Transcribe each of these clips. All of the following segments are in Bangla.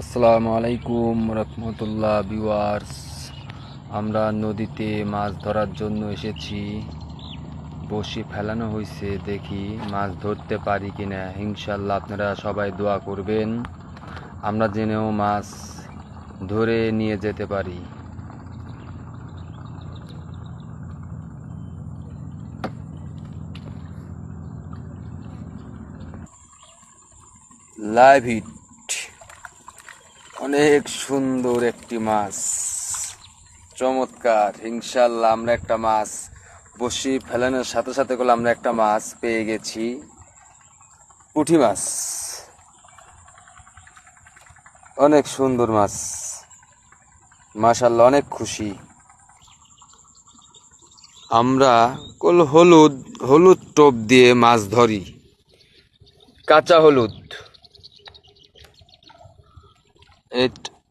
আসসালামু আলাইকুম রহমতুল্লাহ ভিউয়ার্স। আমরা নদীতে মাছ ধরার জন্য এসেছি। বসি ফেলানো হয়েছে, দেখি মাছ ধরতে পারি কিনা। ইনশাল্লাহ আপনারা সবাই দোয়া করবেন, আমরা জেনেও মাছ ধরে নিয়ে যেতে পারি। লাইভ হিট, অনেক সুন্দর একটি মাছ, চমৎকার। ইনশাল্লাহ আমরা একটা মাছ বসি ফেলানোর সাথে সাথে করে আমরা একটা মাছ পেয়ে গেছি, পুঁটি মাছ। অনেক সুন্দর মাছ, মাশাআল্লাহ, অনেক খুশি। আমরা হলুদ হলুদ টোপ দিয়ে মাছ ধরি, কাঁচা হলুদ।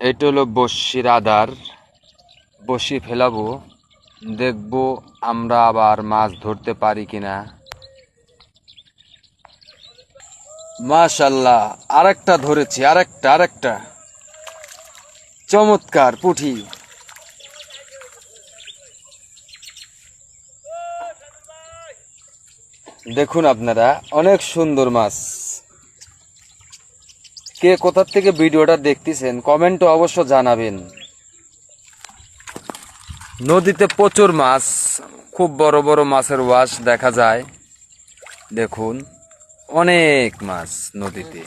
এটা হলো বড়শির আধার। বড়শি ফেলাবো, দেখবো আমরা আবার মাছ ধরতে পারি কিনা। মাশাআল্লাহ, আরেকটা ধরেছি, আরেকটা চমৎকার পুঁটি। দেখুন আপনারা, অনেক সুন্দর মাছ। কে কোথা থেকে ভিডিওটা দেখতেছেন কমেন্টে অবশ্য জানাবেন। নদীতে প্রচুর মাছ, খুব বড় বড় মাছের ওয়াশ দেখা যায়। দেখুন, অনেক মাছ নদীতে।